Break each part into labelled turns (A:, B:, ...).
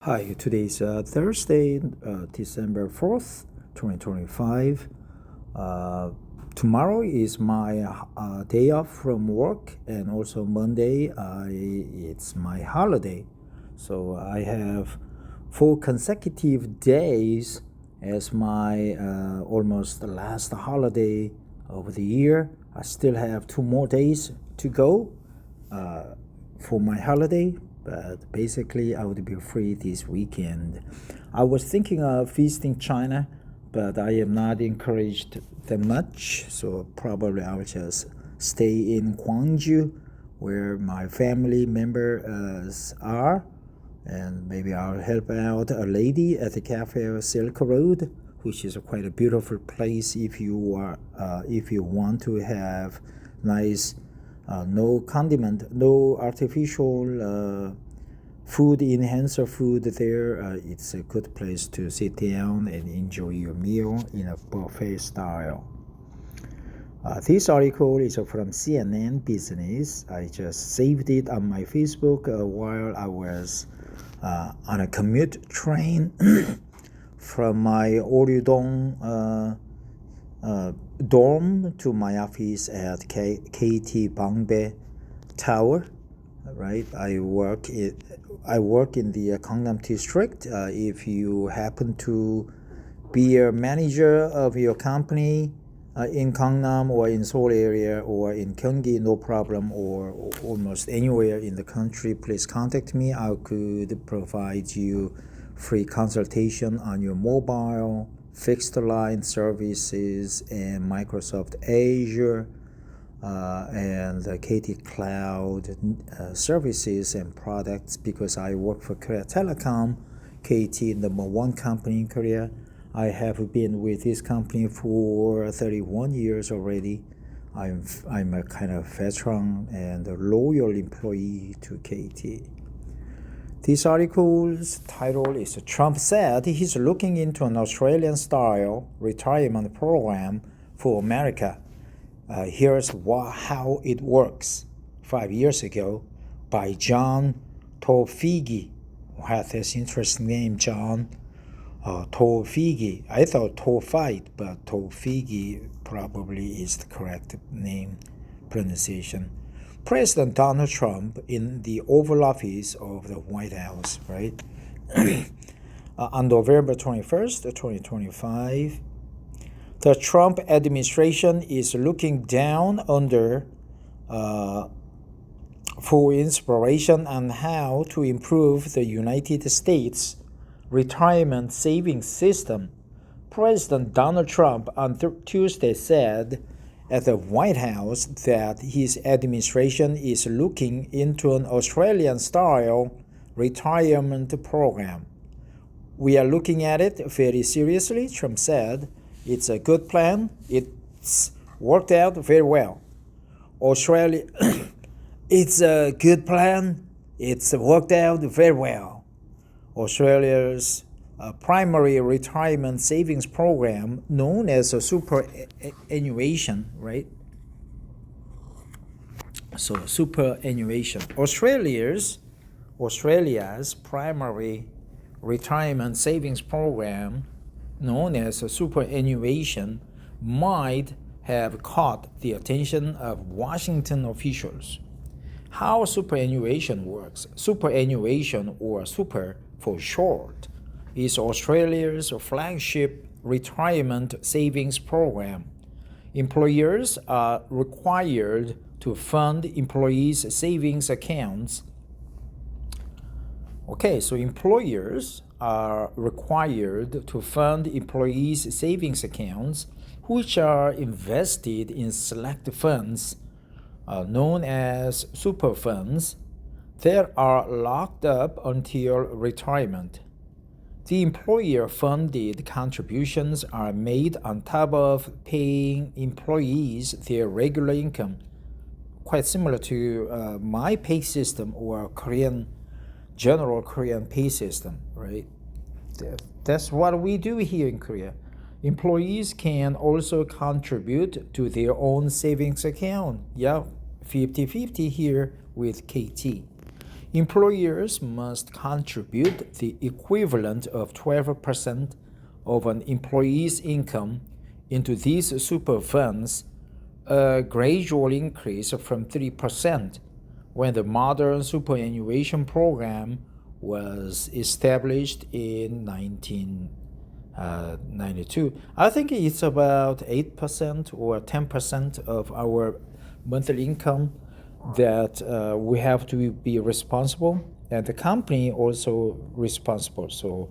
A: Hi, today's Thursday, December 4th, 2025. Uh, Tomorrow is my day off from work, and also Monday, it's my holiday. So I have 4 consecutive days as my almost the last holiday of the year. I still have 2 more days to go for my holiday, but basically I would be free this weekend. I was thinking of visiting China, but I am not encouraged that much, so probably I'll just stay in Gwangju where my family members are, and maybe I'll help out a lady at the cafe Silk Road, which is quite a beautiful place if you want to have nice no condiment, no artificial food enhancer food there. It's a good place to sit down and enjoy your meal in a buffet style. This article is from CNN Business. I just saved it on my Facebook while I was on a commute train from my Oryudong dorm to my office at KT Bangbae Tower. Right, I work in the Gangnam district. If you happen to be a manager of your company in Gangnam or in Seoul area or in Gyeonggi, no problem, or almost anywhere in the country, please contact me. I could provide you free consultation on your mobile, fixed line services, and Microsoft Azure and KT Cloud services and products, because I work for Korea Telecom, KT, number one company in Korea. I have been with this company for 31 years already. I'm a kind of veteran and a loyal employee to KT. This article's title is Trump said he's looking into an Australian-style retirement program for America. Here's how it works. 5 years ago, by John Tofigi. Wow, that's interesting name, John Tofigi. I thought Tofite, but Tofigi probably is the correct name pronunciation. President Donald Trump in the Oval Office of the White House, right? On November 21st, 2025, the Trump administration is looking down under for inspiration on how to improve the United States retirement savings system. President Donald Trump on Tuesday said at the White House that his administration is looking into an Australian-style retirement program. We are looking at it very seriously, Trump said. It's a good plan. It's worked out very well. Australia, it's a good plan. It's worked out very well. Australia's primary retirement savings program, known as a superannuation, right? So superannuation. Australia's primary retirement savings program, known as a superannuation, might have caught the attention of Washington officials. How superannuation works. Superannuation, or super for short, is Australia's flagship retirement savings program. Employers are required to fund employees' savings accounts. Okay, so employers are required to fund employees' savings accounts, which are invested in select funds known as super funds that are locked up until retirement. The employer-funded contributions are made on top of paying employees their regular income, quite similar to my pay system or general Korean pay system, right? That's what we do here in Korea. Employees can also contribute to their own savings account. Yeah, 50-50 here with KT. Employers must contribute the equivalent of 12% of an employee's income into these super funds, a gradual increase from 3% when the modern superannuation program was established in 1992. I think it's about 8% or 10% of our monthly income that we have to be responsible, and the company also responsible. So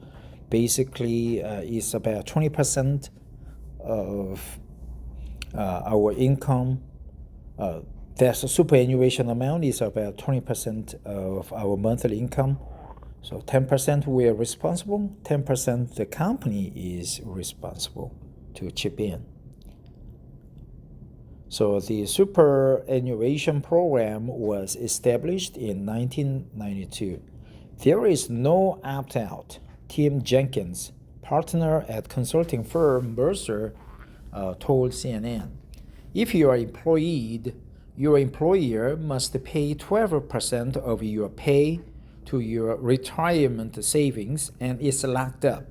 A: basically, it's about 20% of our income. That's a superannuation amount is about 20% of our monthly income. So 10% we are responsible, 10% the company is responsible to chip in. So the superannuation program was established in 1992. There is no opt-out. Tim Jenkins, partner at consulting firm Mercer, told CNN. If you are employed, your employer must pay 12% of your pay to your retirement savings, and it's locked up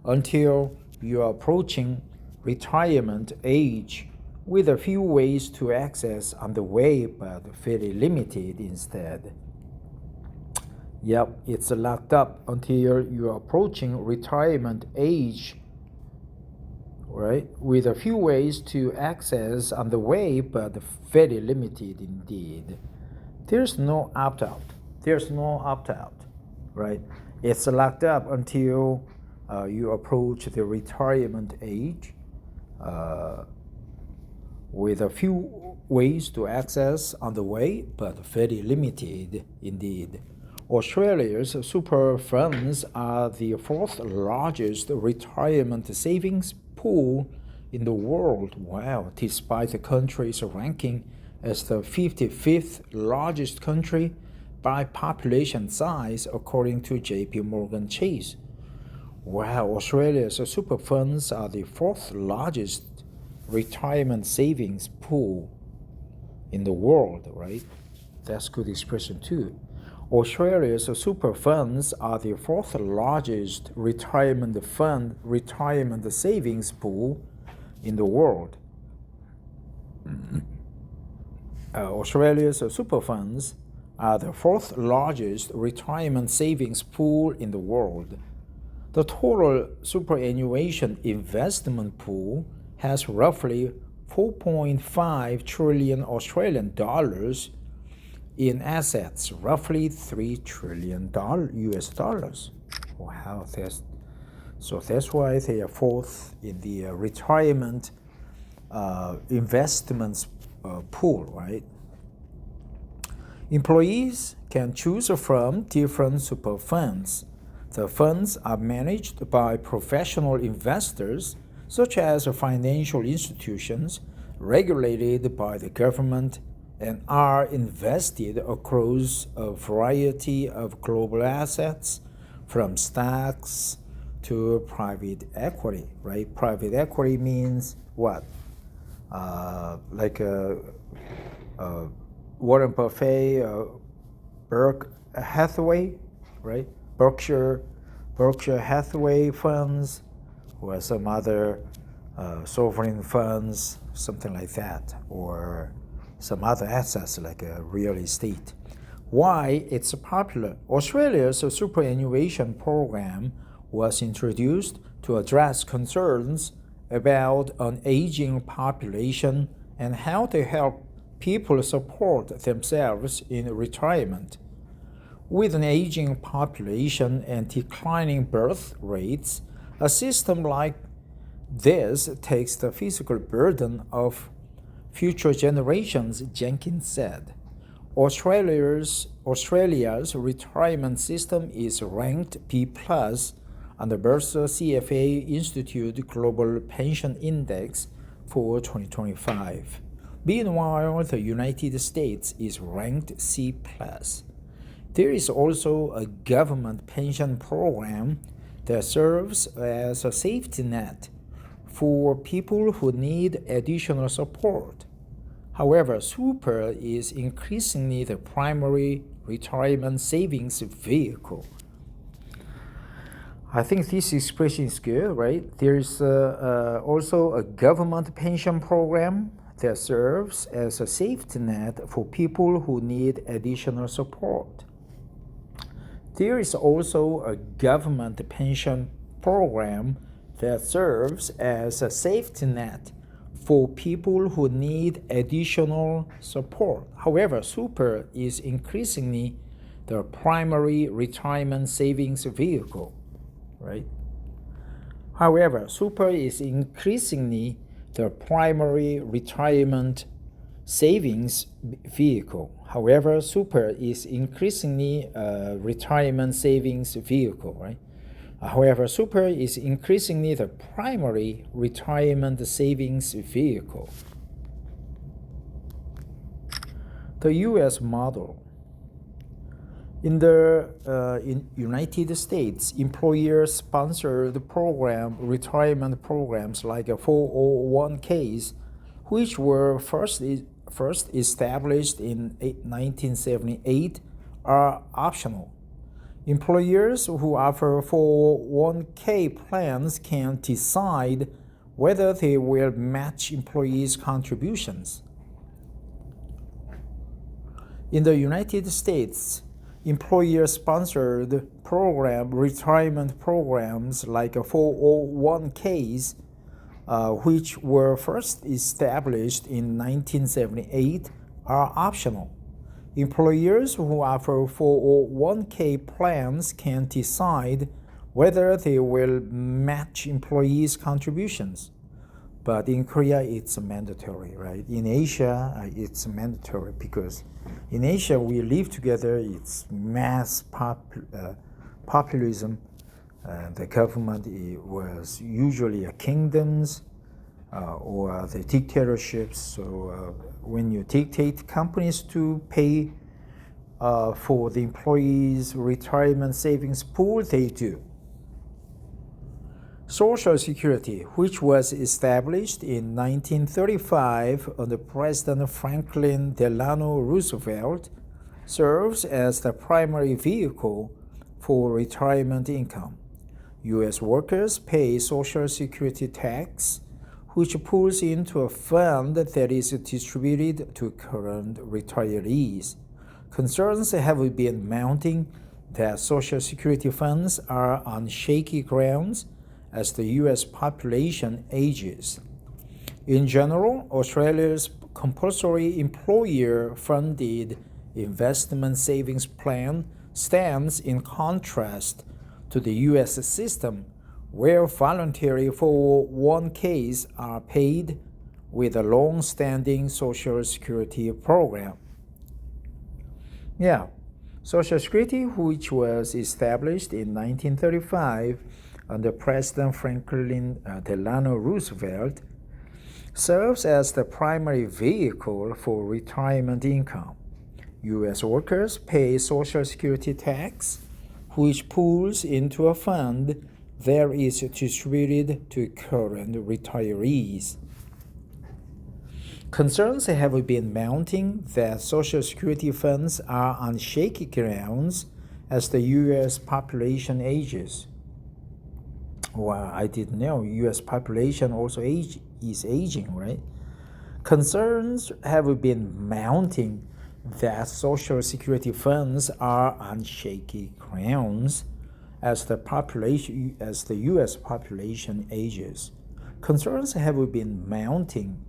A: until you are approaching retirement age, with a few ways to access on the way, but fairly limited instead. Yep, it's locked up until you're approaching retirement age, right? With a few ways to access on the way, but very limited indeed. There's no opt-out. There's no opt-out, right? It's locked up until you approach the retirement age, with a few ways to access on the way, but very limited indeed. Australia's super funds are the fourth largest retirement savings pool in the world. Wow, despite the country's ranking as the 55th largest country by population size, according to JP Morgan Chase. Wow, Australia's super funds are the fourth largest retirement savings pool in the world, right? That's a good expression too. Australia's super funds are the fourth largest retirement savings pool in the world. Australia's super funds are the fourth largest retirement savings pool in the world. The total superannuation investment pool has roughly 4.5 trillion Australian dollars in assets, roughly $3 trillion US dollars. Wow, that's why they are fourth in the retirement investments pool, right? Employees can choose from different super funds. The funds are managed by professional investors, such as financial institutions regulated by the government, and are invested across a variety of global assets, from stocks to private equity, right? Private equity means what? Like Warren Buffett, Berkshire Hathaway, right? Berkshire Hathaway funds, or some other sovereign funds, something like that, or some other assets like real estate. Why it's popular? Australia's superannuation program was introduced to address concerns about an aging population and how to help people support themselves in retirement. With an aging population and declining birth rates, a system like this takes the physical burden of future generations, Jenkins said. Australia's retirement system is ranked B+ on the Mercer CFA Institute Global Pension Index for 2025. Meanwhile, the United States is ranked C+. There is also a government pension program that serves as a safety net for people who need additional support. However, super is increasingly the primary retirement savings vehicle. I think this expression is good, right? There's also a government pension program that serves as a safety net for people who need additional support. There is also a government pension program that serves as a safety net for people who need additional support. However, super is increasingly the primary retirement savings vehicle, right? However, super is increasingly the primary retirement savings vehicle. However, super is increasingly a retirement savings vehicle, right? However, super is increasingly the primary retirement savings vehicle. The U.S. model. In the United States, employer-sponsored retirement programs like 401ks, which were first established in 1978, are optional. Employers who offer 401k plans can decide whether they will match employees' contributions. In the United States, employer-sponsored retirement programs like 401ks, which were first established in 1978, are optional. Employers who offer 401k plans can decide whether they will match employees' contributions. But in Korea, it's mandatory, right? In Asia, it's mandatory because in Asia, we live together. It's mass populism. The government was usually kingdoms or the dictatorships. So when you dictate companies to pay for the employees' retirement savings pool, they do. Social Security, which was established in 1935 under President Franklin Delano Roosevelt, serves as the primary vehicle for retirement income. U.S. workers pay Social Security tax, which pulls into a fund that is distributed to current retirees. Concerns have been mounting that Social Security funds are on shaky grounds as the U.S. population ages. In general, Australia's compulsory employer-funded investment savings plan stands in contrast to the U.S. system, where voluntary 401ks are paid with a long-standing Social Security program. Social Security, which was established in 1935 under President Franklin Delano Roosevelt, serves as the primary vehicle for retirement income. U.S. workers pay Social Security tax, which pools into a fund that is distributed to current retirees. Concerns have been mounting that Social Security funds are on shaky grounds as the U.S. population ages. Well, I didn't know U.S. population also is aging, right? Concerns have been mounting that Social Security funds are on shaky grounds as the U.S. population ages. Concerns have been mounting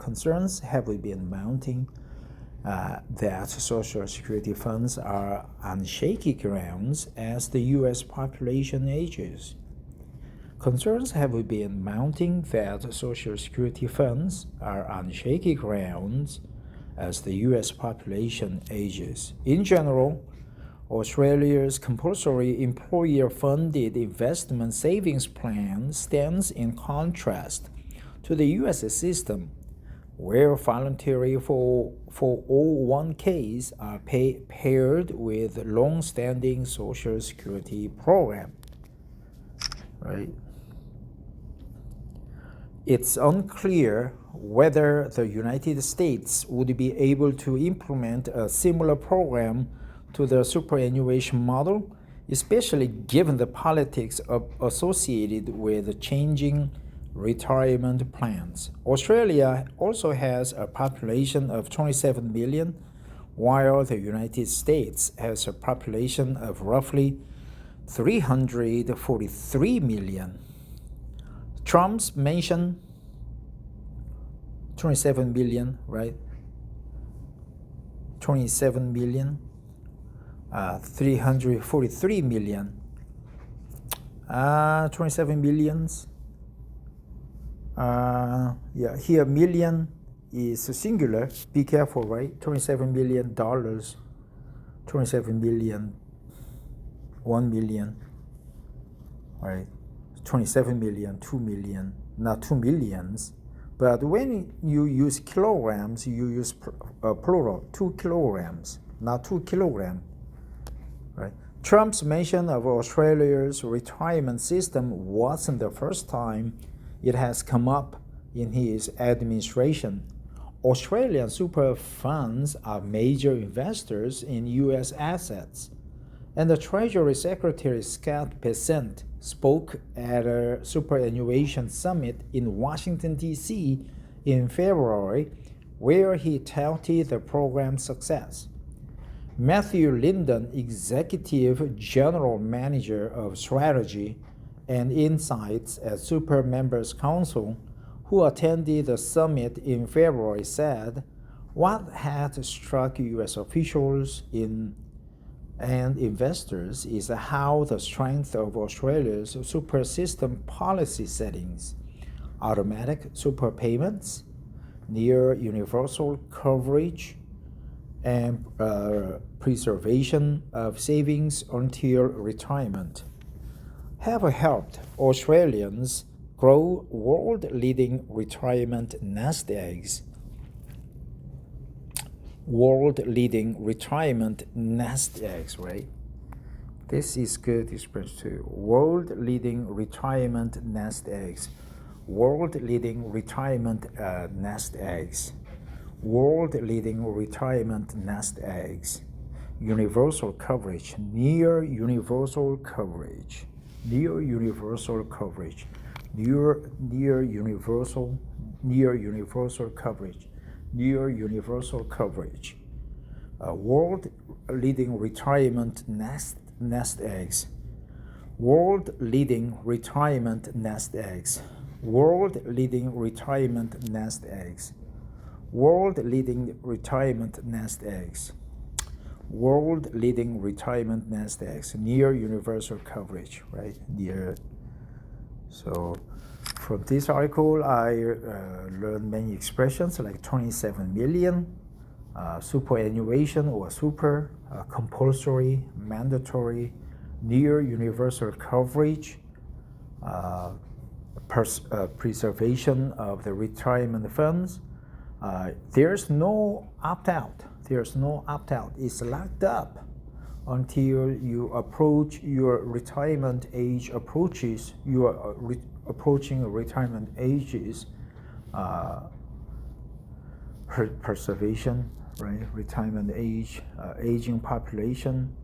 A: that Social Security funds are on shaky grounds as the U.S. population ages. Concerns have been mounting that Social Security funds are on shaky grounds as the U.S. population ages. In general, Australia's compulsory employer-funded investment savings plan stands in contrast to the U.S. system, where voluntary 401ks are paired with long-standing Social Security program. Right? It's unclear whether the United States would be able to implement a similar program to the superannuation model, especially given the politics associated with changing retirement plans. Australia also has a population of 27 million, while the United States has a population of roughly 343 million. Trump's mentioned 27 million, right? 27 million, 343 million, 27 millions. Yeah, here million is singular. Be careful, right? $27 million, 27 million, 1 million, right? 27 million, 2 million, not 2 millions. But when you use kilograms, you use plural, 2 kilograms, not 2 kilograms, right? Trump's mention of Australia's retirement system wasn't the first time it has come up in his administration. Australian super funds are major investors in U.S. assets, and the Treasury Secretary Scott Bessent spoke at a superannuation summit in Washington, D.C. in February, where he touted the program's success. Matthew Linden, Executive General Manager of Strategy and Insights at Super Members Council, who attended the summit in February, said, "What had struck U.S. officials and investors is how the strength of Australia's super system policy settings, automatic super payments, near universal coverage, and preservation of savings until retirement have helped Australians grow world-leading retirement nest eggs. World-leading retirement nest eggs, right? This is good expression too. World-leading retirement nest eggs. World-leading retirement nest eggs. World-leading retirement nest eggs. Universal coverage. Near universal coverage. Near universal coverage. Near universal coverage. Near universal coverage. World-leading retirement nest eggs. World-leading retirement nest eggs. World-leading retirement nest eggs. World-leading retirement nest eggs. World-leading retirement nest eggs. Near universal coverage, right? Near. So from this article, I learned many expressions like 27 million, superannuation or super, compulsory, mandatory, near universal coverage, preservation of the retirement funds. There's no opt-out. There's no opt-out. It's locked up until you approach your retirement age approaches. You are approaching retirement ages. Preservation, right? Retirement age, aging population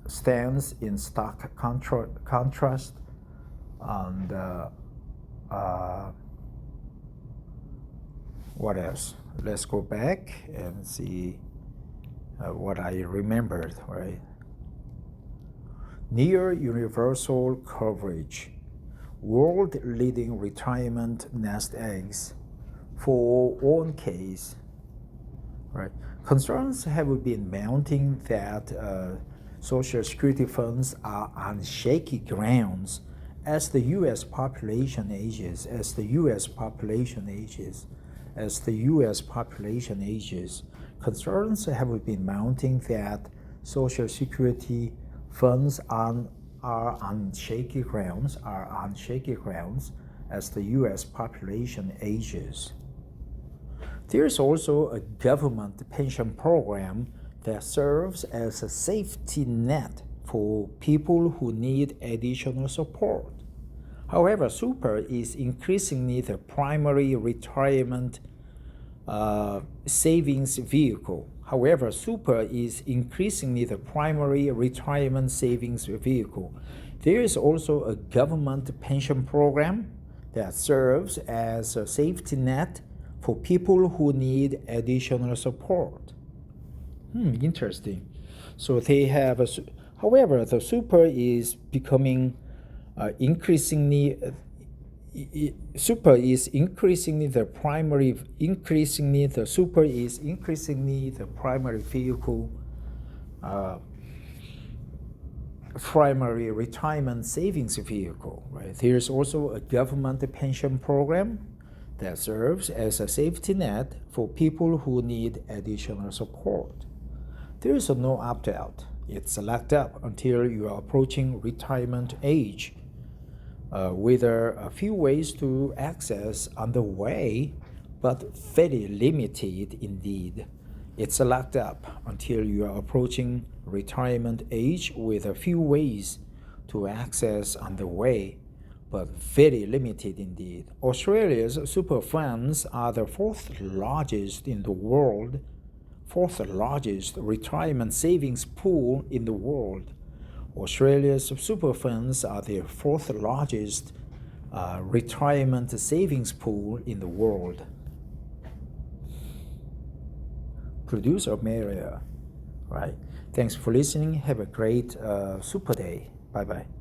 A: stands in stark contrast, and what else? Let's go back and see what I remembered, right? Near universal coverage, world-leading retirement nest eggs for one case, right? Concerns have been mounting that Social Security funds are on shaky grounds as the U.S. population ages, Concerns have been mounting that Social Security funds are on shaky grounds as the U.S. population ages. There is also a government pension program that serves as a safety net for people who need additional support. However, super is increasingly the primary retirement savings vehicle. However, super is increasingly the primary retirement savings vehicle. There is also a government pension program that serves as a safety net for people who need additional support. Interesting. So they have, however, the super is becoming increasingly. Super is increasingly the primary. The super is increasingly the primary vehicle. Primary retirement savings vehicle, right? There's also a government pension program that serves as a safety net for people who need additional support. There is no opt-out. It's locked up until you are approaching retirement age, with a few ways to access on the way, but very limited indeed. It's locked up until you are approaching retirement age with a few ways to access on the way, but very limited indeed. Australia's super funds are the fourth largest retirement savings pool in the world. Australia's super funds are the fourth largest retirement savings pool in the world. Producer Maria, right? Thanks for listening. Have a great super day. Bye-bye.